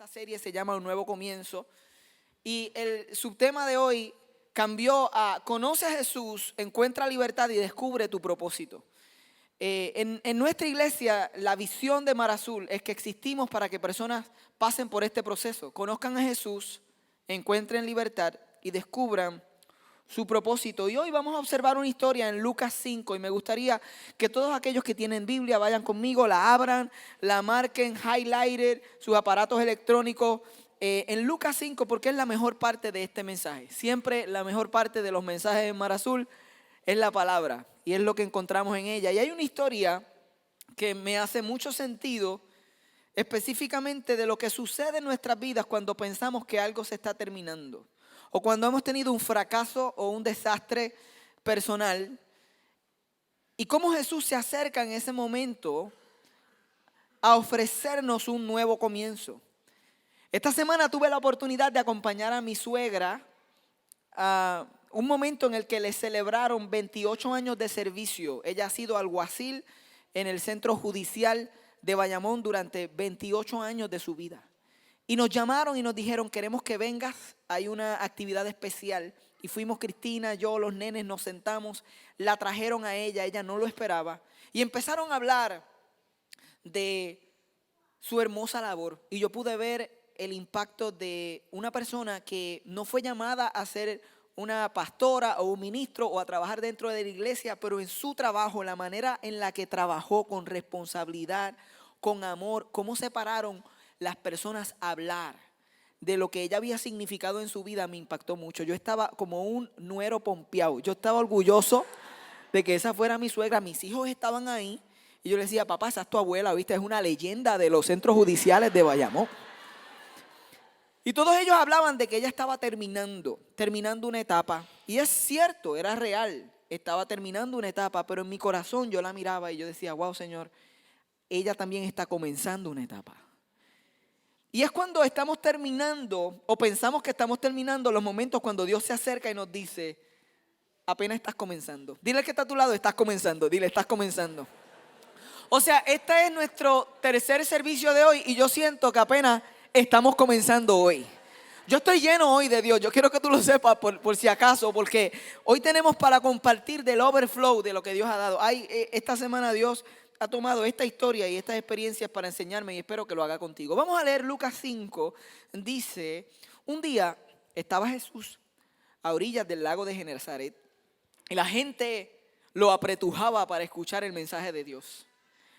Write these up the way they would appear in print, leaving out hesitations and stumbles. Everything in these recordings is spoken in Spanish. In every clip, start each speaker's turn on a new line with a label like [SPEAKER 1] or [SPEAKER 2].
[SPEAKER 1] Esta serie se llama Un Nuevo Comienzo y el subtema de hoy cambió a Conoce a Jesús, encuentra libertad y descubre tu propósito. En nuestra iglesia la visión de Mar Azul es que existimos para que personas pasen por este proceso, conozcan a Jesús, encuentren libertad y descubran su propósito. Y hoy vamos a observar una historia en Lucas 5 y me gustaría que todos aquellos que tienen Biblia vayan conmigo, la abran, la marquen, highlighter, sus aparatos electrónicos en Lucas 5 porque es la mejor parte de este mensaje. Siempre la mejor parte de los mensajes en Mar Azul es la palabra y es lo que encontramos en ella. Y hay una historia que me hace mucho sentido específicamente de lo que sucede en nuestras vidas cuando pensamos que algo se está terminando. O cuando hemos tenido un fracaso o un desastre personal. Y cómo Jesús se acerca en ese momento a ofrecernos un nuevo comienzo. Esta semana tuve la oportunidad de acompañar a mi suegra a un momento en el que le celebraron 28 años de servicio. Ella ha sido alguacil en el centro judicial de Bayamón durante 28 años de su vida. Y nos llamaron y nos dijeron, queremos que vengas, hay una actividad especial. Y fuimos Cristina, yo, los nenes, nos sentamos, la trajeron a ella no lo esperaba. Y empezaron a hablar de su hermosa labor. Y yo pude ver el impacto de una persona que no fue llamada a ser una pastora o un ministro o a trabajar dentro de la iglesia, pero en su trabajo, la manera en la que trabajó con responsabilidad, con amor, cómo se pararon las personas a hablar de lo que ella había significado en su vida, me impactó mucho. Yo estaba como un nuero pompeado. Yo estaba orgulloso de que esa fuera mi suegra. Mis hijos estaban ahí y yo les decía, papá, esa es tu abuela, ¿viste? Es una leyenda de los centros judiciales de Bayamón. Y todos ellos hablaban de que ella estaba terminando una etapa. Y es cierto, era real, estaba terminando una etapa, pero en mi corazón yo la miraba y yo decía, wow, Señor, ella también está comenzando una etapa. Y es cuando estamos terminando o pensamos que estamos terminando los momentos cuando Dios se acerca y nos dice, apenas estás comenzando. Dile al que está a tu lado, estás comenzando. Dile, estás comenzando. O sea, este es nuestro tercer servicio de hoy y yo siento que apenas estamos comenzando hoy. Yo estoy lleno hoy de Dios. Yo quiero que tú lo sepas por si acaso, porque hoy tenemos para compartir del overflow de lo que Dios ha dado. Esta semana Dios ha tomado esta historia y estas experiencias para enseñarme y espero que lo haga contigo. Vamos a leer Lucas 5. Dice, un día estaba Jesús a orillas del lago de Genesaret y la gente lo apretujaba para escuchar el mensaje de Dios.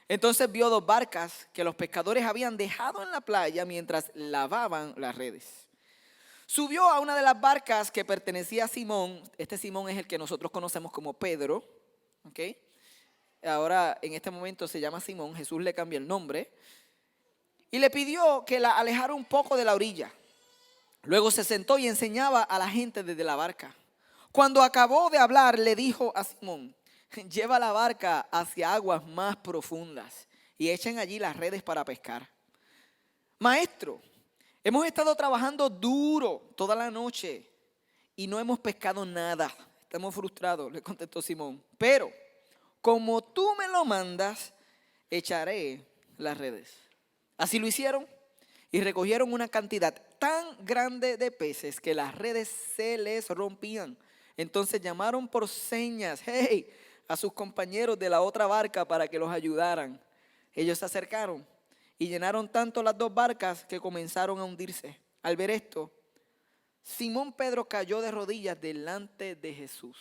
[SPEAKER 1] Entonces vio dos barcas que los pescadores habían dejado en la playa mientras lavaban las redes. Subió a una de las barcas que pertenecía a Simón. Este Simón es el que nosotros conocemos como Pedro, ¿ok? Ahora en este momento se llama Simón, Jesús le cambió el nombre. Y le pidió que la alejara un poco de la orilla. Luego se sentó y enseñaba a la gente desde la barca. Cuando acabó de hablar le dijo a Simón, lleva la barca hacia aguas más profundas y echen allí las redes para pescar. Maestro, hemos estado trabajando duro toda la noche y no hemos pescado nada. Estamos frustrados, le contestó Simón. Pero como tú me lo mandas, echaré las redes. Así lo hicieron y recogieron una cantidad tan grande de peces que las redes se les rompían. Entonces llamaron por señas, a sus compañeros de la otra barca para que los ayudaran. Ellos se acercaron y llenaron tanto las dos barcas que comenzaron a hundirse. Al ver esto, Simón Pedro cayó de rodillas delante de Jesús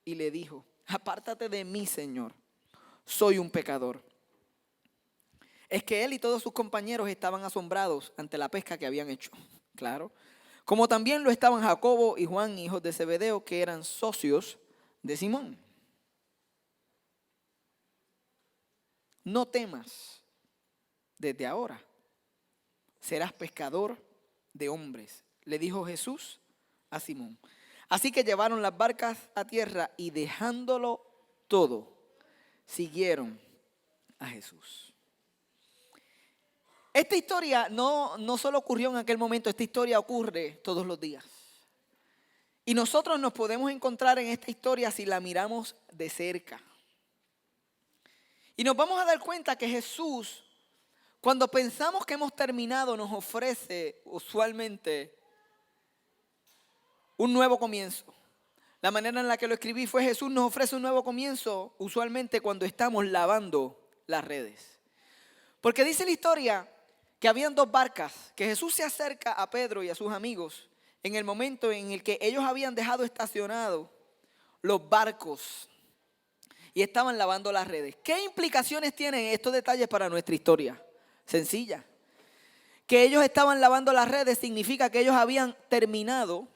[SPEAKER 1] y le dijo, apártate de mí, Señor, soy un pecador. Es que él y todos sus compañeros estaban asombrados ante la pesca que habían hecho. Claro. Como también lo estaban Jacobo y Juan, hijos de Zebedeo, que eran socios de Simón. No temas, desde ahora serás pescador de hombres, le dijo Jesús a Simón. Así que llevaron las barcas a tierra y dejándolo todo, siguieron a Jesús. Esta historia no solo ocurrió en aquel momento, esta historia ocurre todos los días. Y nosotros nos podemos encontrar en esta historia si la miramos de cerca. Y nos vamos a dar cuenta que Jesús Cuando pensamos que hemos terminado, nos ofrece usualmente un nuevo comienzo. La manera en la que lo escribí fue: Jesús nos ofrece un nuevo comienzo usualmente cuando estamos lavando las redes. Porque dice la historia que habían dos barcas, que Jesús se acerca a Pedro y a sus amigos en el momento en el que ellos habían dejado estacionados los barcos y estaban lavando las redes. ¿Qué implicaciones tienen estos detalles para nuestra historia? Sencilla. Que ellos estaban lavando las redes significa que ellos habían terminado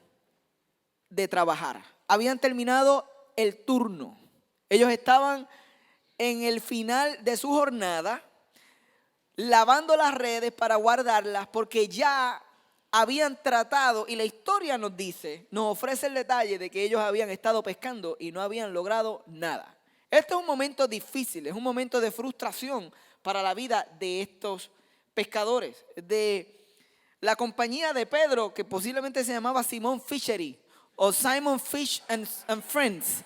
[SPEAKER 1] de trabajar. Habían terminado el turno. Ellos estaban en el final de su jornada lavando las redes para guardarlas porque ya habían tratado, y la historia nos dice, nos ofrece el detalle de que ellos habían estado pescando y no habían logrado nada. Este es un momento difícil, es un momento de frustración para la vida de estos pescadores, de la compañía de Pedro, que posiblemente se llamaba Simon Fishery o Simon Fish and Friends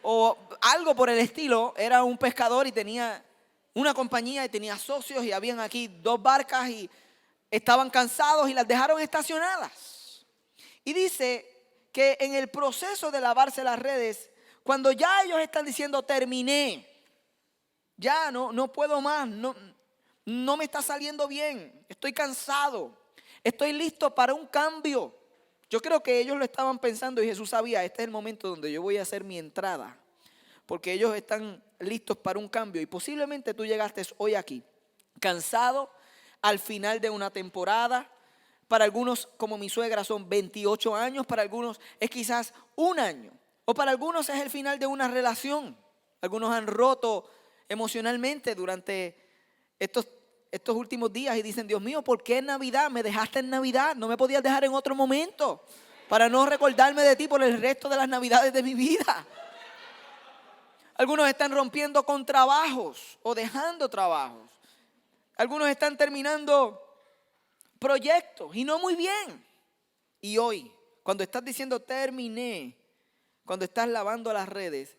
[SPEAKER 1] o algo por el estilo. Era un pescador y tenía una compañía y tenía socios, y habían aquí dos barcas y estaban cansados y las dejaron estacionadas. Y dice que en el proceso de lavarse las redes, cuando ya ellos están diciendo terminé, ya no puedo más, no me está saliendo bien, estoy cansado, estoy listo para un cambio. Yo creo que ellos lo estaban pensando y Jesús sabía: este es el momento donde yo voy a hacer mi entrada, porque ellos están listos para un cambio. Y posiblemente tú llegaste hoy aquí cansado al final de una temporada. Para algunos, como mi suegra, son 28 años, para algunos es quizás un año, o para algunos es el final de una relación. Algunos han roto emocionalmente durante estos últimos días y dicen: Dios mío, ¿por qué en Navidad? Me dejaste en Navidad, no me podías dejar en otro momento para no recordarme de ti por el resto de las Navidades de mi vida. Algunos están rompiendo con trabajos o dejando trabajos. Algunos están terminando proyectos y no muy bien. Y hoy, cuando estás diciendo terminé, cuando estás lavando las redes,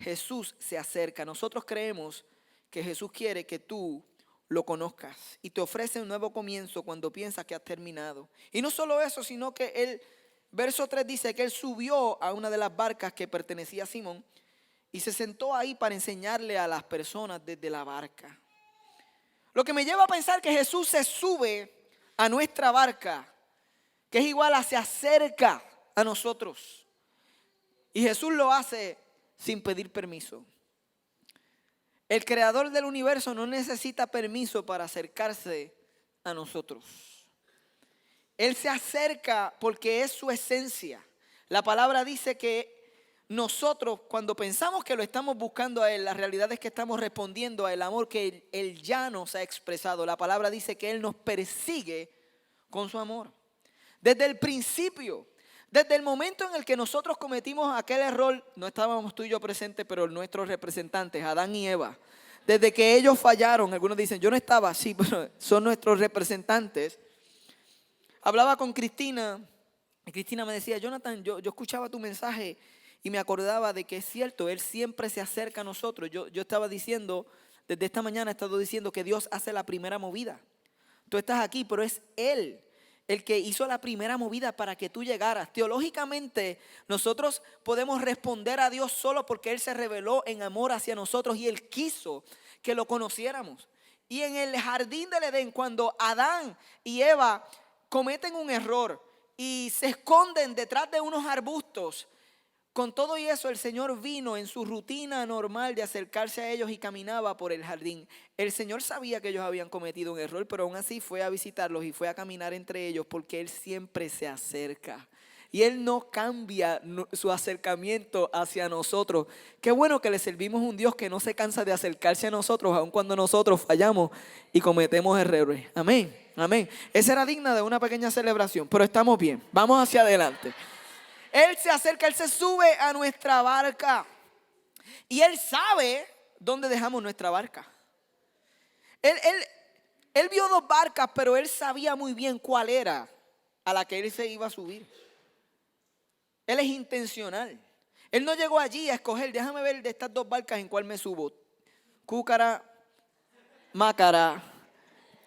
[SPEAKER 1] Jesús se acerca. Nosotros creemos que Jesús quiere que tú lo conozcas y te ofrece un nuevo comienzo cuando piensas que has terminado. Y no solo eso, sino que el verso 3 dice que él subió a una de las barcas que pertenecía a Simón y se sentó ahí para enseñarle a las personas desde la barca. Lo que me lleva a pensar que Jesús se sube a nuestra barca, que es igual a se acerca a nosotros. Y Jesús lo hace sin pedir permiso. El creador del universo no necesita permiso para acercarse a nosotros. Él se acerca porque es su esencia. La palabra dice que nosotros, cuando pensamos que lo estamos buscando a Él, la realidad es que estamos respondiendo al amor que Él ya nos ha expresado. La palabra dice que Él nos persigue con su amor. Desde el principio, desde el momento en el que nosotros cometimos aquel error, no estábamos tú y yo presentes, pero nuestros representantes, Adán y Eva, desde que ellos fallaron, algunos dicen: yo no estaba así, pero son nuestros representantes. Hablaba con Cristina y Cristina me decía: Jonathan, yo escuchaba tu mensaje y me acordaba de que es cierto, Él siempre se acerca a nosotros. Yo estaba diciendo, desde esta mañana he estado diciendo que Dios hace la primera movida. Tú estás aquí, pero es Él el que hizo la primera movida para que tú llegaras. Teológicamente, nosotros podemos responder a Dios solo porque Él se reveló en amor hacia nosotros y Él quiso que lo conociéramos. Y en el jardín del Edén, cuando Adán y Eva cometen un error y se esconden detrás de unos arbustos, con todo y eso el Señor vino en su rutina normal de acercarse a ellos y caminaba por el jardín. El Señor sabía que ellos habían cometido un error, pero aún así fue a visitarlos y fue a caminar entre ellos porque Él siempre se acerca. Y Él no cambia su acercamiento hacia nosotros. Qué bueno que le servimos a un Dios que no se cansa de acercarse a nosotros, aun cuando nosotros fallamos y cometemos errores. Amén, amén. Esa era digna de una pequeña celebración, pero estamos bien. Vamos hacia adelante. Él se acerca, Él se sube a nuestra barca y Él sabe dónde dejamos nuestra barca. Él vio dos barcas, pero Él sabía muy bien cuál era a la que Él se iba a subir. Él es intencional. Él no llegó allí a escoger: déjame ver de estas dos barcas en cuál me subo. Cúcara, mácara,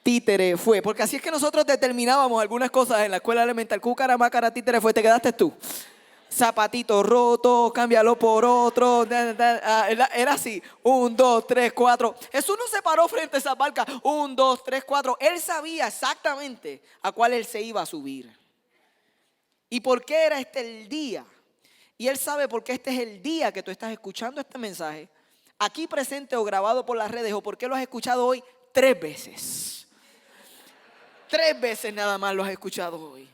[SPEAKER 1] títere fue. Porque así es que nosotros determinábamos algunas cosas en la escuela elemental. Cúcara, mácara, títere fue. Te quedaste tú. Zapatito roto, cámbialo por otro. Era así. 1, 2, 3, 4. Jesús no se paró frente a esa barca. 1, 2, 3, 4. Él sabía exactamente a cuál él se iba a subir. ¿Y por qué era este el día? Y él sabe por qué este es el día que tú estás escuchando este mensaje, aquí presente o grabado por las redes, o por qué lo has escuchado hoy 3 veces. 3 veces nada más lo has escuchado hoy.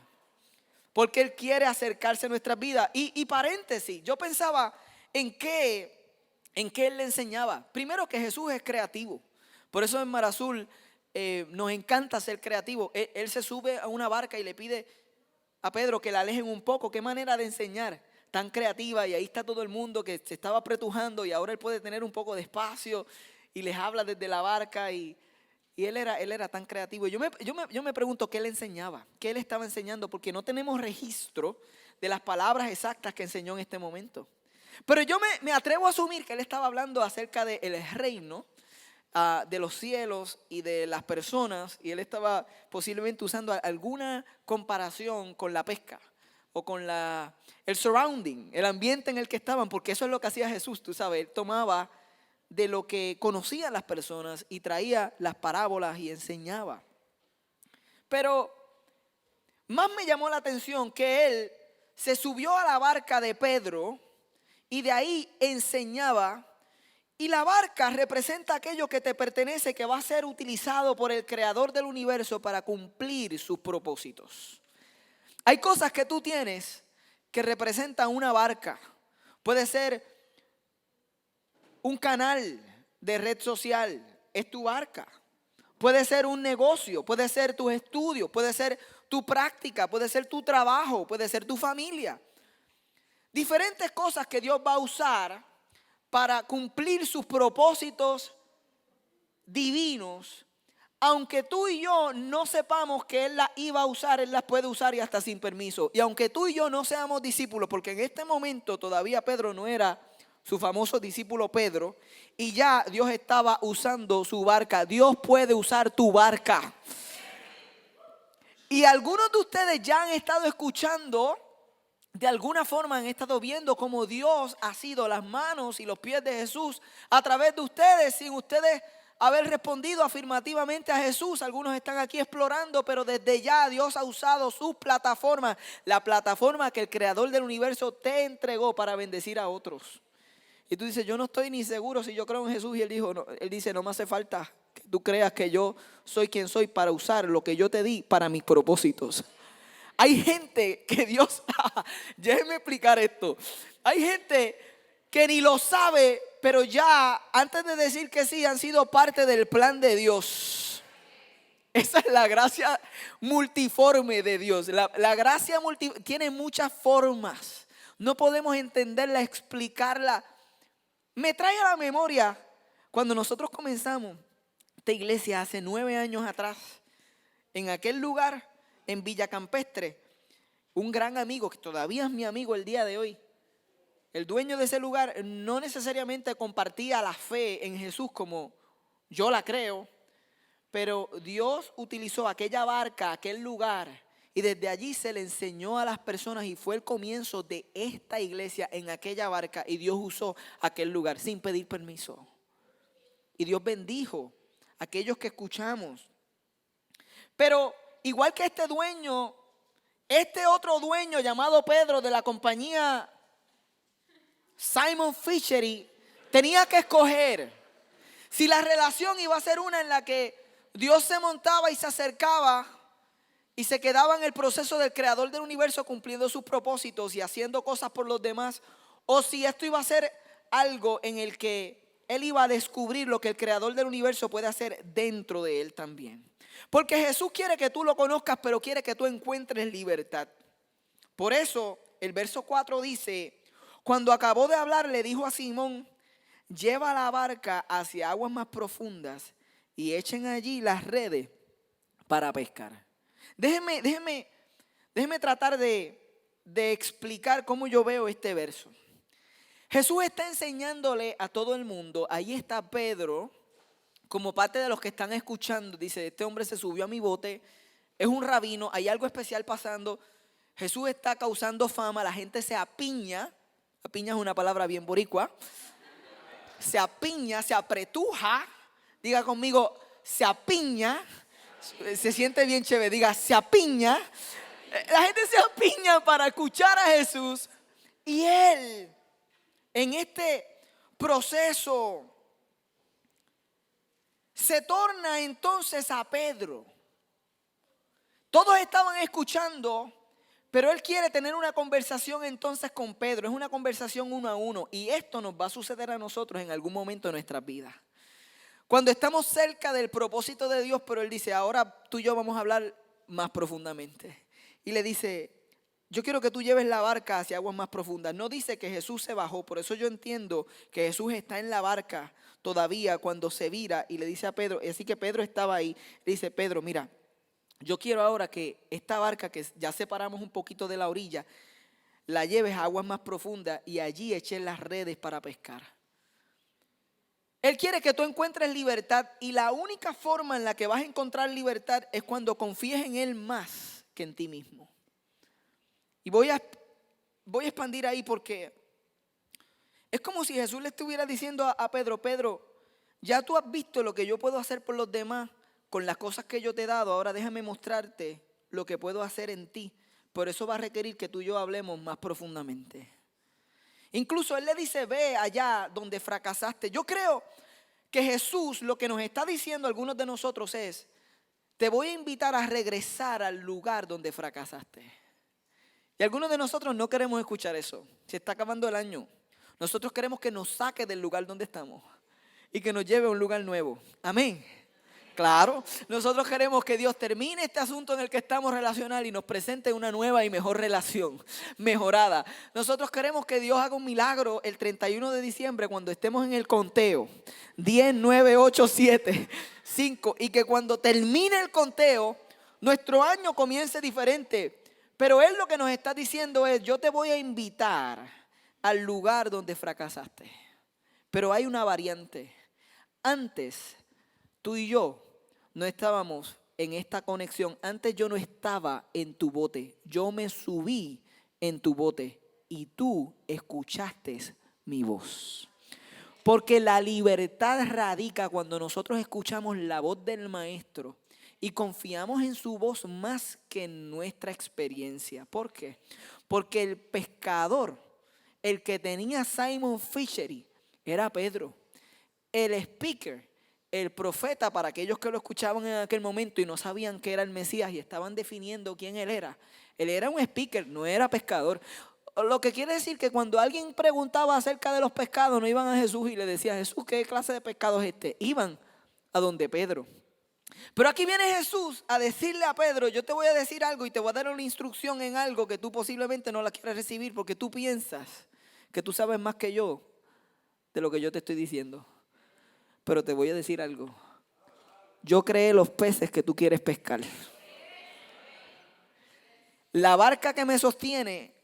[SPEAKER 1] Porque Él quiere acercarse a nuestras vidas. Y paréntesis, yo pensaba en qué Él le enseñaba. Primero, que Jesús es creativo. Por eso en Mar Azul nos encanta ser creativos. Él se sube a una barca y le pide a Pedro que la alejen un poco. Qué manera de enseñar tan creativa. Y ahí está todo el mundo que se estaba apretujando y ahora Él puede tener un poco de espacio y les habla desde la barca y él era tan creativo. Yo me pregunto qué él enseñaba, qué él estaba enseñando, porque no tenemos registro de las palabras exactas que enseñó en este momento. Pero yo me atrevo a asumir que él estaba hablando acerca del reino, de los cielos y de las personas, y él estaba posiblemente usando alguna comparación con la pesca o con el surrounding, el ambiente en el que estaban, porque eso es lo que hacía Jesús, tú sabes, él tomaba de lo que conocían las personas y traía las parábolas y enseñaba. Pero más me llamó la atención que él se subió a la barca de Pedro y de ahí enseñaba. Y la barca representa aquello que te pertenece, que va a ser utilizado por el creador del universo para cumplir sus propósitos. Hay cosas que tú tienes que representan una barca. Puede ser un canal de red social, es tu barca. Puede ser un negocio, puede ser tus estudios, puede ser tu práctica, puede ser tu trabajo, puede ser tu familia. Diferentes cosas que Dios va a usar para cumplir sus propósitos divinos. Aunque tú y yo no sepamos que Él las iba a usar, Él las puede usar y hasta sin permiso. Y aunque tú y yo no seamos discípulos, porque en este momento todavía Pedro no era su famoso discípulo Pedro, y ya Dios estaba usando su barca. Dios puede usar tu barca. Y algunos de ustedes ya han estado escuchando, de alguna forma han estado viendo cómo Dios ha sido las manos y los pies de Jesús a través de ustedes, sin ustedes haber respondido afirmativamente a Jesús. Algunos están aquí explorando, pero desde ya Dios ha usado sus plataformas, la plataforma que el creador del universo te entregó para bendecir a otros. Y tú dices, yo no estoy ni seguro si yo creo en Jesús. Y él dice, no me hace falta que tú creas que yo soy quien soy para usar lo que yo te di para mis propósitos. Hay gente que Dios, déjenme explicar esto. Hay gente que ni lo sabe, pero ya antes de decir que sí, han sido parte del plan de Dios. Esa es la gracia multiforme de Dios. La gracia tiene muchas formas. No podemos entenderla, explicarla. Me trae a la memoria cuando nosotros comenzamos esta iglesia hace 9 años atrás, en aquel lugar, en Villa Campestre, un gran amigo que todavía es mi amigo el día de hoy. El dueño de ese lugar no necesariamente compartía la fe en Jesús como yo la creo, pero Dios utilizó aquella barca, aquel lugar, y desde allí se le enseñó a las personas y fue el comienzo de esta iglesia en aquella barca, y Dios usó aquel lugar sin pedir permiso. Y Dios bendijo a aquellos que escuchamos. Pero igual que este dueño, este otro dueño llamado Pedro de la compañía Simon Fishery tenía que escoger si la relación iba a ser una en la que Dios se montaba y se acercaba y se quedaba en el proceso del creador del universo cumpliendo sus propósitos y haciendo cosas por los demás, o si esto iba a ser algo en el que él iba a descubrir lo que el creador del universo puede hacer dentro de él también. Porque Jesús quiere que tú lo conozcas, pero quiere que tú encuentres libertad. Por eso el verso 4 dice, cuando acabó de hablar le dijo a Simón, lleva la barca hacia aguas más profundas y echen allí las redes para pescar. Déjenme tratar de explicar cómo yo veo este verso. Jesús está enseñándole a todo el mundo. Ahí está Pedro como parte de los que están escuchando, dice, este hombre se subió a mi bote, es un rabino, hay algo especial pasando, Jesús está causando fama, la gente se apiña es una palabra bien boricua, se apiña, se apretuja, diga conmigo, se apiña, se siente bien chévere, diga, se apiña, la gente se apiña para escuchar a Jesús y él, en este proceso, se torna entonces a Pedro. Todos estaban escuchando, pero él quiere tener una conversación entonces con Pedro. Es una conversación uno a uno. Y esto nos va a suceder a nosotros en algún momento de nuestras vidas. Cuando estamos cerca del propósito de Dios, pero él dice, ahora tú y yo vamos a hablar más profundamente. Y le dice, yo quiero que tú lleves la barca hacia aguas más profundas. No dice que Jesús se bajó, por eso yo entiendo que Jesús está en la barca todavía cuando se vira y le dice a Pedro, y así que Pedro estaba ahí, le dice, Pedro, mira, yo quiero ahora que esta barca que ya separamos un poquito de la orilla, la lleves a aguas más profundas y allí eches las redes para pescar. Él quiere que tú encuentres libertad y la única forma en la que vas a encontrar libertad es cuando confíes en Él más que en ti mismo. Y voy a expandir ahí porque es como si Jesús le estuviera diciendo a Pedro, Pedro, ya tú has visto lo que yo puedo hacer por los demás con las cosas que yo te he dado, ahora déjame mostrarte lo que puedo hacer en ti. Por eso va a requerir que tú y yo hablemos más profundamente. Incluso Él le dice, ve allá donde fracasaste. Yo creo que Jesús lo que nos está diciendo a algunos de nosotros es, te voy a invitar a regresar al lugar donde fracasaste. Y algunos de nosotros no queremos escuchar eso. Se está acabando el año. Nosotros queremos que nos saque del lugar donde estamos y que nos lleve a un lugar nuevo. Amén. Claro, nosotros queremos que Dios termine este asunto en el que estamos relacional y nos presente una nueva y mejor relación, mejorada. Nosotros queremos que Dios haga un milagro el 31 de diciembre cuando estemos en el conteo. 10, 9, 8, 7, 5. Y que cuando termine el conteo, nuestro año comience diferente. Pero Él lo que nos está diciendo es, yo te voy a invitar al lugar donde fracasaste. Pero hay una variante. Antes, tú y yo no estábamos en esta conexión. Antes yo no estaba en tu bote. Yo me subí en tu bote y tú escuchaste mi voz. Porque la libertad radica cuando nosotros escuchamos la voz del Maestro y confiamos en su voz más que en nuestra experiencia. ¿Por qué? Porque el pescador, el que tenía Simon Fishery, era Pedro. El speaker, el profeta, para aquellos que lo escuchaban en aquel momento y no sabían que era el Mesías y estaban definiendo quién él era un speaker, no era pescador. Lo que quiere decir que cuando alguien preguntaba acerca de los pescados, no iban a Jesús y le decían, Jesús, ¿qué clase de pescado es este? Iban a donde Pedro. Pero aquí viene Jesús a decirle a Pedro, yo te voy a decir algo y te voy a dar una instrucción en algo que tú posiblemente no la quieras recibir porque tú piensas que tú sabes más que yo de lo que yo te estoy diciendo. Pero te voy a decir algo. Yo creé los peces que tú quieres pescar. La barca que me sostiene,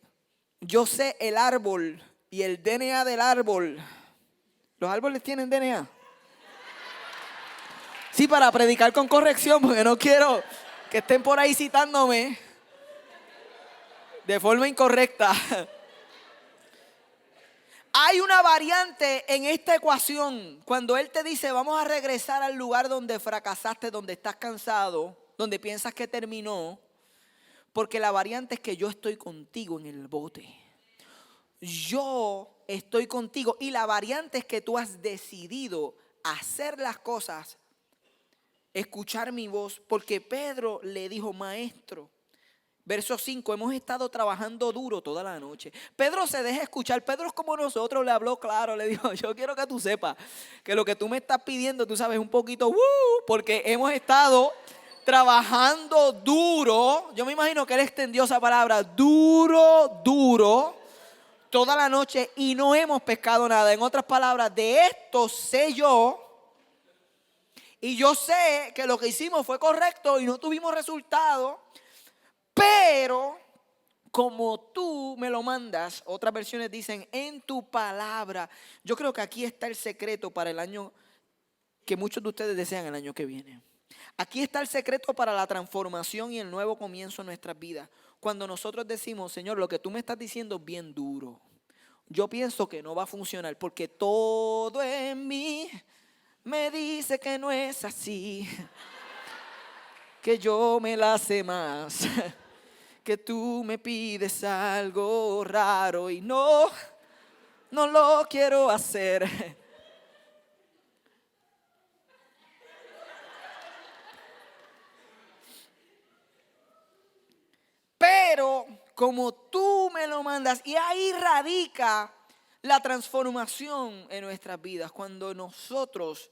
[SPEAKER 1] yo sé el árbol y el DNA del árbol. ¿Los árboles tienen DNA? Sí, para predicar con corrección, porque no quiero que estén por ahí citándome de forma incorrecta. Hay una variante en esta ecuación. Cuando Él te dice, vamos a regresar al lugar donde fracasaste, donde estás cansado, donde piensas que terminó. Porque la variante es que yo estoy contigo en el bote. Yo estoy contigo. Y la variante es que tú has decidido hacer las cosas, escuchar mi voz. Porque Pedro le dijo, maestro. Verso 5, hemos estado trabajando duro toda la noche. Pedro se deja escuchar. Pedro es como nosotros, le habló claro, le dijo, yo quiero que tú sepas que lo que tú me estás pidiendo, tú sabes, un poquito, porque hemos estado trabajando duro. Yo me imagino que él extendió esa palabra, duro, toda la noche y no hemos pescado nada. En otras palabras, de esto sé yo. Y yo sé que lo que hicimos fue correcto y no tuvimos resultado. Pero como tú me lo mandas, otras versiones dicen en tu palabra. Yo creo que aquí está el secreto para el año que muchos de ustedes desean el año que viene. Aquí está el secreto para la transformación y el nuevo comienzo en nuestras vidas. Cuando nosotros decimos, Señor, lo que tú me estás diciendo es bien duro. Yo pienso que no va a funcionar porque todo en mí me dice que no es así. Que yo me la sé más. Que tú me pides algo raro y no lo quiero hacer. Pero como tú me lo mandas, y ahí radica la transformación en nuestras vidas. Cuando nosotros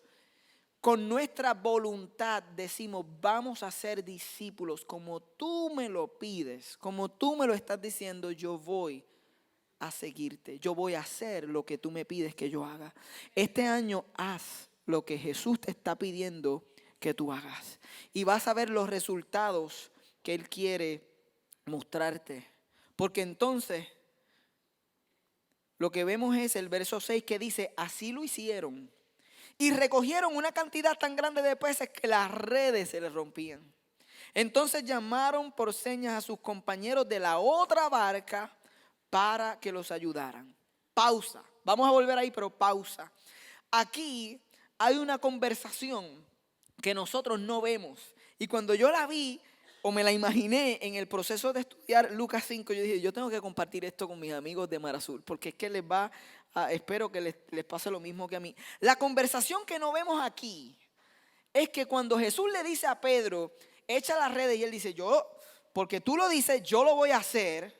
[SPEAKER 1] con nuestra voluntad decimos, vamos a ser discípulos, como tú me lo pides, como tú me lo estás diciendo, yo voy a seguirte. Yo voy a hacer lo que tú me pides que yo haga. Este año haz lo que Jesús te está pidiendo que tú hagas. Y vas a ver los resultados que Él quiere mostrarte. Porque entonces lo que vemos es el verso 6 que dice, así lo hicieron. Y recogieron una cantidad tan grande de peces que las redes se les rompían. Entonces llamaron por señas a sus compañeros de la otra barca para que los ayudaran. Pausa. Vamos a volver ahí, pero pausa. Aquí hay una conversación que nosotros no vemos. Y cuando yo la vi o me la imaginé en el proceso de estudiar Lucas 5, yo dije, yo tengo que compartir esto con mis amigos de Mar Azul, porque es que les va espero que les pase lo mismo que a mí. La conversación que no vemos aquí es que cuando Jesús le dice a Pedro, echa las redes, y él dice, porque tú lo dices, yo lo voy a hacer.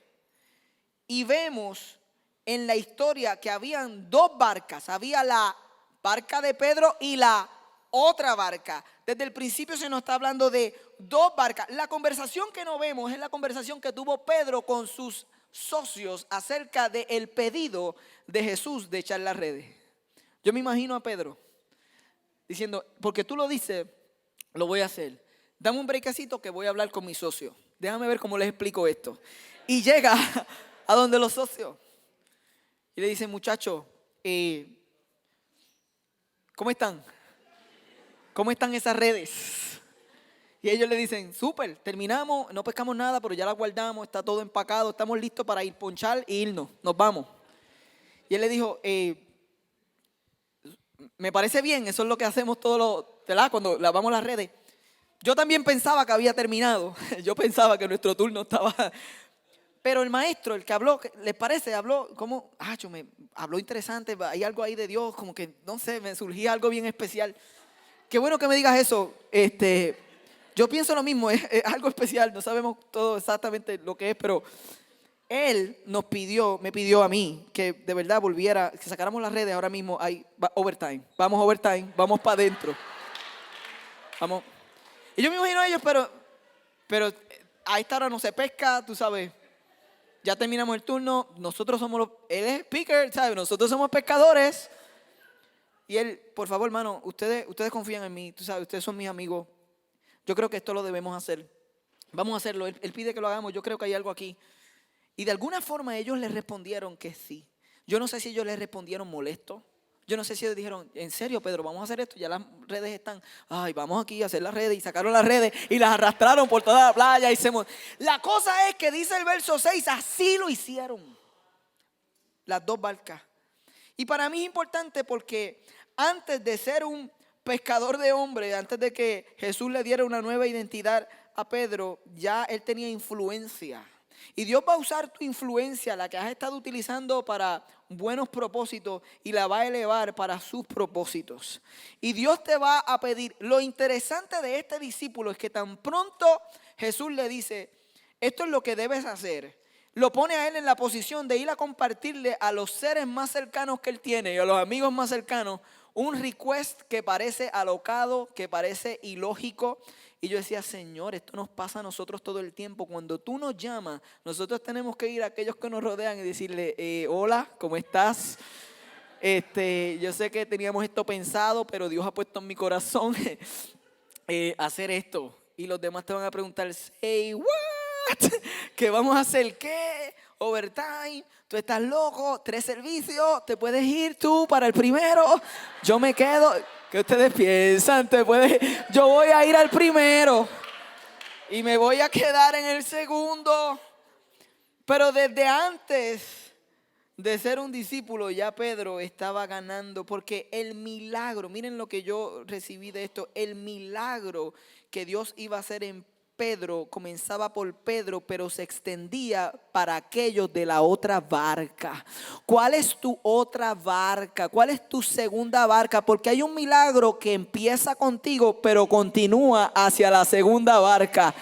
[SPEAKER 1] Y vemos en la historia que habían dos barcas, había la barca de Pedro y la otra barca. Desde el principio se nos está hablando de dos barcas. La conversación que no vemos es la conversación que tuvo Pedro con sus socios acerca del pedido de Jesús de echar las redes. Yo me imagino a Pedro diciendo, porque tú lo dices, lo voy a hacer. Dame un breakcito que voy a hablar con mi socio. Déjame ver cómo les explico esto. Y llega a donde los socios y le dice, muchachos, ¿cómo están? ¿Cómo están esas redes? Y ellos le dicen, súper, terminamos, no pescamos nada, pero ya la guardamos, está todo empacado, estamos listos para ir ponchar e irnos, nos vamos. Y él le dijo, me parece bien, eso es lo que hacemos cuando lavamos las redes. Yo también pensaba que había terminado, yo pensaba que nuestro turno estaba. Pero el maestro, el que habló, ¿les parece? Habló como, habló interesante, hay algo ahí de Dios, como que, no sé, me surgía algo bien especial. Qué bueno que me digas eso. Yo pienso lo mismo, es algo especial, no sabemos todo exactamente lo que es, pero él me pidió a mí que de verdad volviera, que sacáramos las redes. Ahora mismo hay overtime, vamos para adentro. Vamos. Y yo me imagino a ellos, pero a esta hora no se pesca, tú sabes. Ya terminamos el turno, nosotros somos él es speaker, ¿sabes? Nosotros somos pescadores. Y él, por favor, hermano, ustedes confían en mí, tú sabes, ustedes son mis amigos. Yo creo que esto lo debemos hacer. Vamos a hacerlo, él pide que lo hagamos, yo creo que hay algo aquí. Y de alguna forma ellos le respondieron que sí. Yo no sé si ellos le respondieron molestos. Yo no sé si ellos dijeron, en serio, Pedro, vamos a hacer esto, ya las redes están, vamos aquí a hacer las redes, y sacaron las redes y las arrastraron por toda la playa. La cosa es que dice el verso 6, así lo hicieron las dos barcas. Y para mí es importante porque antes de ser un pescador de hombres, antes de que Jesús le diera una nueva identidad a Pedro, ya él tenía influencia. Y Dios va a usar tu influencia, la que has estado utilizando para buenos propósitos, y la va a elevar para sus propósitos. Y Dios te va a pedir. Lo interesante de este discípulo es que tan pronto Jesús le dice, esto es lo que debes hacer, lo pone a él en la posición de ir a compartirle a los seres más cercanos que él tiene y a los amigos más cercanos un request que parece alocado, que parece ilógico. Y yo decía, Señor, esto nos pasa a nosotros todo el tiempo. Cuando tú nos llamas, nosotros tenemos que ir a aquellos que nos rodean y decirle, hola, ¿cómo estás? Yo sé que teníamos esto pensado, pero Dios ha puesto en mi corazón hacer esto. Y los demás te van a preguntar, say what? ¿Qué vamos a hacer? ¿Qué? Overtime, tú estás loco, 3 servicios, te puedes ir tú para el primero, yo me quedo. ¿Qué ustedes piensan? Yo voy a ir al primero y me voy a quedar en el segundo. Pero desde antes de ser un discípulo, ya Pedro estaba ganando, porque el milagro, miren lo que yo recibí de esto, el milagro que Dios iba a hacer en Pedro comenzaba por Pedro, pero se extendía para aquellos de la otra barca. ¿Cuál es tu otra barca? ¿Cuál es tu segunda barca? Porque hay un milagro que empieza contigo, pero continúa hacia la segunda barca.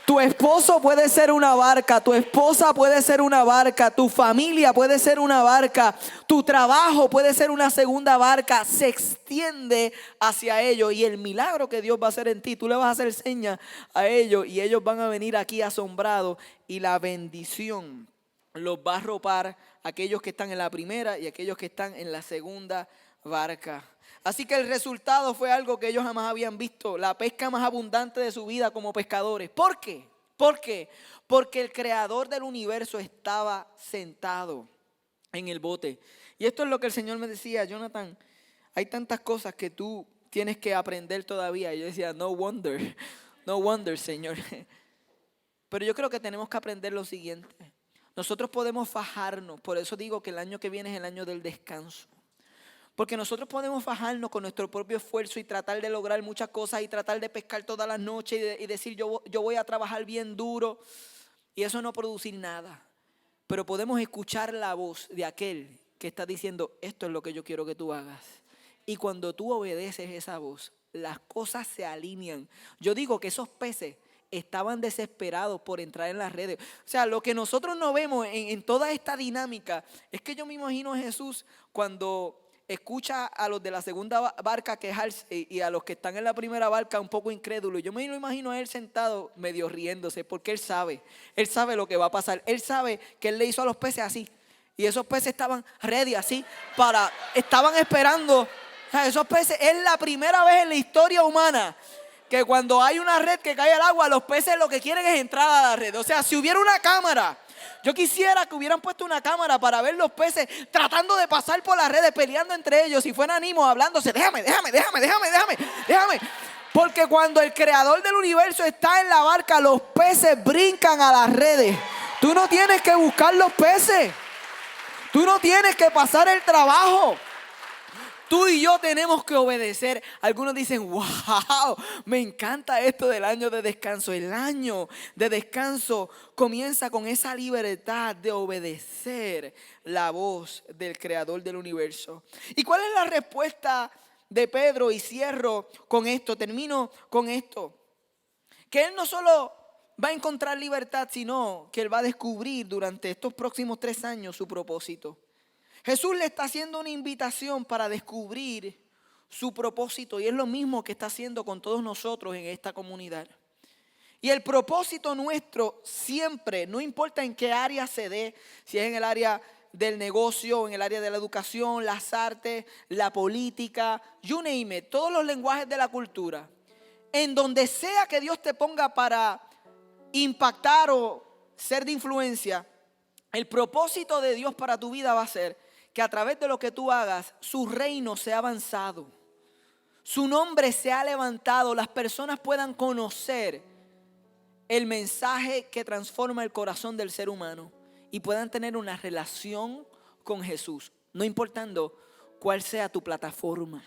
[SPEAKER 1] Tu esposo puede ser una barca, tu esposa puede ser una barca, tu familia puede ser una barca, tu trabajo puede ser una segunda barca. Se extiende hacia ellos y el milagro que Dios va a hacer en ti, tú le vas a hacer señas a ellos y ellos van a venir aquí asombrados y la bendición los va a arropar aquellos que están en la primera y aquellos que están en la segunda barca. Así que el resultado fue algo que ellos jamás habían visto, la pesca más abundante de su vida como pescadores. ¿Por qué? ¿Por qué? Porque el creador del universo estaba sentado en el bote. Y esto es lo que el Señor me decía: Jonathan, hay tantas cosas que tú tienes que aprender todavía. Y yo decía, no wonder, Señor. Pero yo creo que tenemos que aprender lo siguiente. Nosotros podemos fajarnos, por eso digo que el año que viene es el año del descanso. Porque nosotros podemos fajarnos con nuestro propio esfuerzo y tratar de lograr muchas cosas y tratar de pescar todas las noches y decir yo voy a trabajar bien duro y eso no producir nada. Pero podemos escuchar la voz de aquel que está diciendo esto es lo que yo quiero que tú hagas. Y cuando tú obedeces esa voz, las cosas se alinean. Yo digo que esos peces estaban desesperados por entrar en las redes. O sea, lo que nosotros no vemos en toda esta dinámica es que yo me imagino a Jesús cuando escucha a los de la segunda barca quejarse y a los que están en la primera barca un poco incrédulos. Yo me lo imagino a él sentado medio riéndose porque él sabe lo que va a pasar. Él sabe que él le hizo a los peces así y esos peces estaban ready así estaban esperando. O sea, esos peces es la primera vez en la historia humana que cuando hay una red que cae al agua, los peces lo que quieren es entrar a la red. O sea, si hubiera una cámara, yo quisiera que hubieran puesto una cámara para ver los peces tratando de pasar por las redes, peleando entre ellos, si fueran animos, hablándose, déjame. Porque cuando el creador del universo está en la barca, los peces brincan a las redes. Tú no tienes que buscar los peces. Tú no tienes que pasar el trabajo. Tú y yo tenemos que obedecer. Algunos dicen, wow, me encanta esto del año de descanso. El año de descanso comienza con esa libertad de obedecer la voz del creador del universo. ¿Y cuál es la respuesta de Pedro? Y cierro con esto, termino con esto. Que él no solo va a encontrar libertad, sino que él va a descubrir durante estos próximos 3 años su propósito. Jesús le está haciendo una invitación para descubrir su propósito y es lo mismo que está haciendo con todos nosotros en esta comunidad. Y el propósito nuestro siempre, no importa en qué área se dé, si es en el área del negocio, en el área de la educación, las artes, la política, you name it, todos los lenguajes de la cultura, en donde sea que Dios te ponga para impactar o ser de influencia, el propósito de Dios para tu vida va a ser que a través de lo que tú hagas, su reino sea avanzado, su nombre se ha levantado, las personas puedan conocer el mensaje que transforma el corazón del ser humano y puedan tener una relación con Jesús, no importando cuál sea tu plataforma,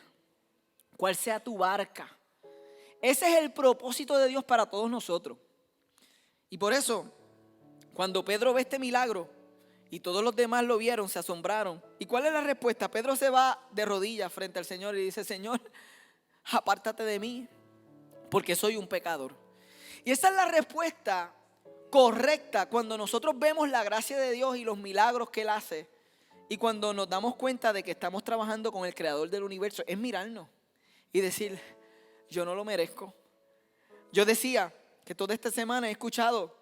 [SPEAKER 1] cuál sea tu barca. Ese es el propósito de Dios para todos nosotros. Y por eso, cuando Pedro ve este milagro, y todos los demás lo vieron, se asombraron. ¿Y cuál es la respuesta? Pedro se va de rodillas frente al Señor y dice, Señor, apártate de mí, porque soy un pecador. Y esa es la respuesta correcta cuando nosotros vemos la gracia de Dios y los milagros que Él hace. Y cuando nos damos cuenta de que estamos trabajando con el creador del universo, es mirarnos y decir, yo no lo merezco. Yo decía que toda esta semana he escuchado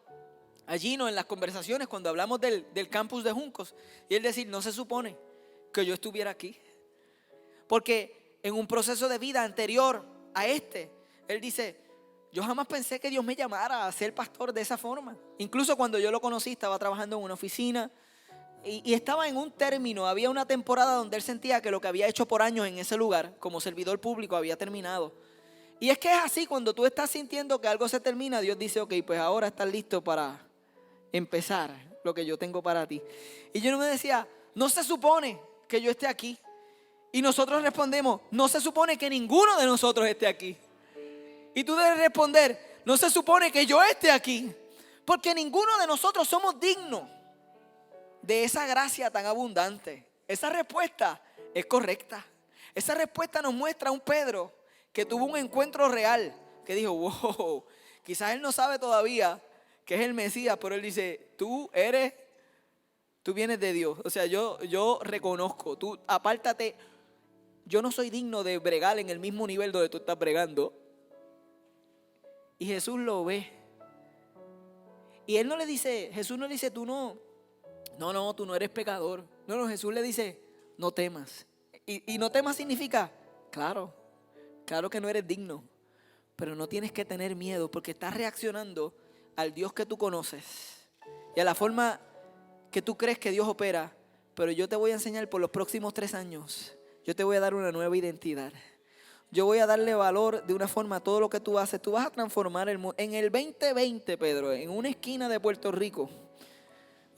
[SPEAKER 1] a Gino en las conversaciones cuando hablamos del campus de Juncos y él decir, no se supone que yo estuviera aquí, porque en un proceso de vida anterior a este, él dice, yo jamás pensé que Dios me llamara a ser pastor de esa forma. Incluso cuando yo lo conocí estaba trabajando en una oficina, y estaba en un término, había una temporada donde él sentía que lo que había hecho por años en ese lugar, como servidor público, había terminado. Y es que es así, cuando tú estás sintiendo que algo se termina, Dios dice, ok, pues ahora estás listo para empezar lo que yo tengo para ti. Y yo no me decía, no se supone que yo esté aquí. Y nosotros respondemos, no se supone que ninguno de nosotros esté aquí. Y tú debes responder, no se supone que yo esté aquí. Porque ninguno de nosotros somos dignos de esa gracia tan abundante. Esa respuesta es correcta. Esa respuesta nos muestra a un Pedro que tuvo un encuentro real. Que dijo, wow, quizás él no sabe todavía que es el Mesías, pero él dice, tú vienes de Dios. O sea, yo reconozco, tú apártate. Yo no soy digno de bregar en el mismo nivel donde tú estás bregando. Y Jesús lo ve. Y él no le dice, Jesús no le dice, tú no, tú no eres pecador. No, Jesús le dice, no temas. Y no temas significa, claro que no eres digno, pero no tienes que tener miedo porque estás reaccionando al Dios que tú conoces y a la forma que tú crees que Dios opera. Pero yo te voy a enseñar por los próximos 3 años, yo te voy a dar una nueva identidad. Yo voy a darle valor de una forma a todo lo que tú haces. Tú vas a transformar el mundo. En el 2020, Pedro, en una esquina de Puerto Rico,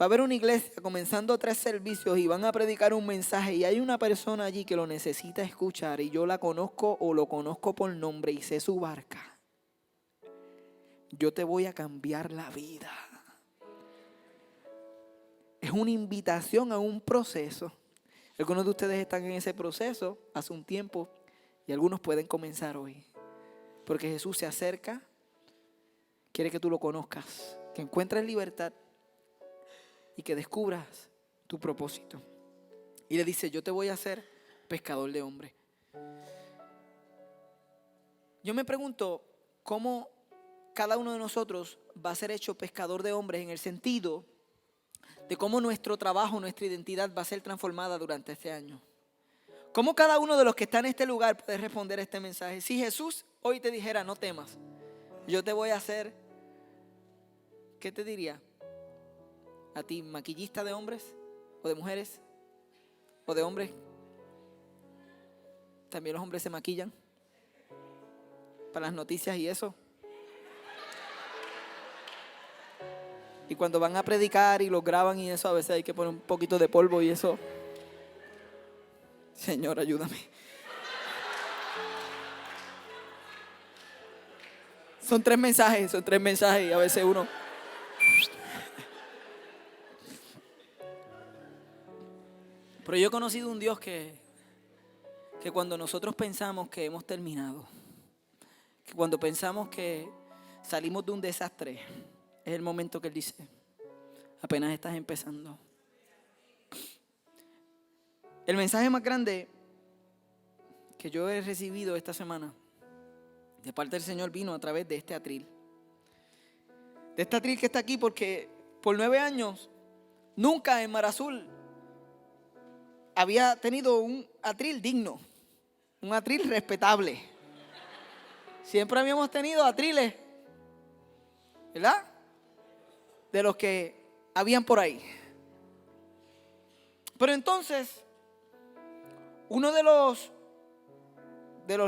[SPEAKER 1] va a haber una iglesia comenzando 3 servicios y van a predicar un mensaje. Y hay una persona allí que lo necesita escuchar. Y yo la conozco o lo conozco por nombre y sé su barca. Yo te voy a cambiar la vida. Es una invitación a un proceso. Algunos de ustedes están en ese proceso hace un tiempo. Y algunos pueden comenzar hoy. Porque Jesús se acerca, quiere que tú lo conozcas, que encuentres libertad y que descubras tu propósito. Y le dice, yo te voy a hacer pescador de hombres. Yo me pregunto cómo cada uno de nosotros va a ser hecho pescador de hombres en el sentido de cómo nuestro trabajo, nuestra identidad va a ser transformada durante este año. ¿Cómo cada uno de los que está en este lugar puede responder a este mensaje? Si Jesús hoy te dijera, no temas, yo te voy a hacer, ¿qué te diría? ¿A ti maquillista de hombres o de mujeres o de hombres? También los hombres se maquillan para las noticias y eso. Y cuando van a predicar y los graban y eso, a veces hay que poner un poquito de polvo y eso. Señor, ayúdame. Son 3 mensajes y a veces uno. Pero yo he conocido un Dios que cuando nosotros pensamos que hemos terminado, que cuando pensamos que salimos de un desastre, es el momento que Él dice, apenas estás empezando. El mensaje más grande que yo he recibido esta semana de parte del Señor vino a través de este atril. De este atril que está aquí porque por 9 años nunca en Mar Azul había tenido un atril digno, un atril respetable. Siempre habíamos tenido atriles, ¿verdad? De los que habían por ahí. Pero entonces, uno de los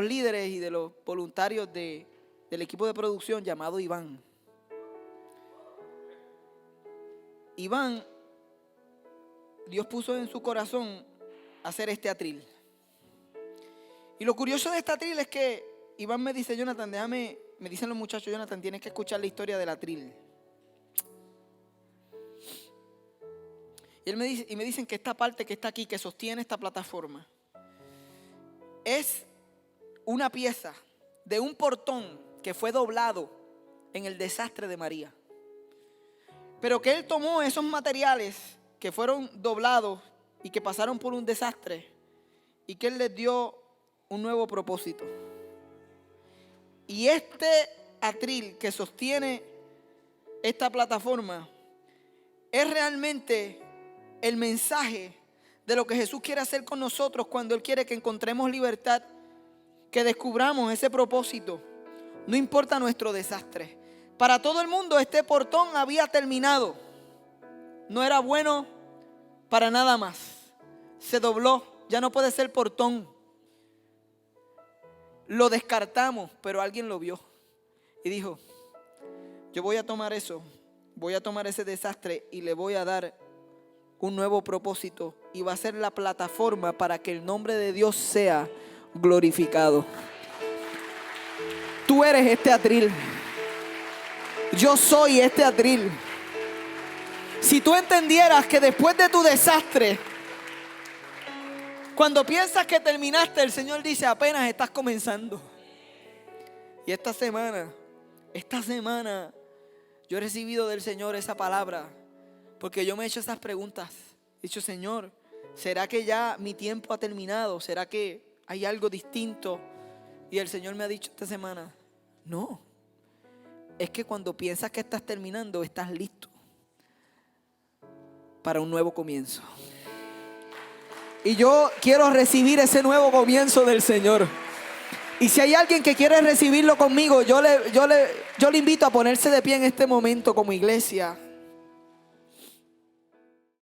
[SPEAKER 1] líderes y de los voluntarios del equipo de producción llamado Iván, Dios puso en su corazón hacer este atril. Y lo curioso de este atril es que Iván me dice, Jonathan, me dicen los muchachos, Jonathan, tienes que escuchar la historia del atril. Y me dicen que esta parte que está aquí, que sostiene esta plataforma, es una pieza de un portón que fue doblado en el desastre de María. Pero que Él tomó esos materiales que fueron doblados y que pasaron por un desastre y que Él les dio un nuevo propósito. Y este atril que sostiene esta plataforma es realmente el mensaje de lo que Jesús quiere hacer con nosotros cuando Él quiere que encontremos libertad, que descubramos ese propósito. No importa nuestro desastre. Para todo el mundo este portón había terminado. No era bueno, para nada más. Se dobló, ya no puede ser portón. Lo descartamos, pero alguien lo vio y dijo: yo voy a tomar eso, voy a tomar ese desastre y le voy a dar un nuevo propósito, y va a ser la plataforma para que el nombre de Dios sea glorificado. Tú eres este atril. Yo soy este atril. Si tú entendieras que después de tu desastre, cuando piensas que terminaste, el Señor dice: apenas estás comenzando. Y esta semana yo he recibido del Señor esa palabra, porque yo me he hecho esas preguntas. He dicho: Señor, ¿será que ya mi tiempo ha terminado? ¿Será que hay algo distinto? Y el Señor me ha dicho esta semana: no, es que cuando piensas que estás terminando, estás listo para un nuevo comienzo. Y yo quiero recibir ese nuevo comienzo del Señor. Y si hay alguien que quiere recibirlo conmigo, yo le invito a ponerse de pie en este momento como iglesia.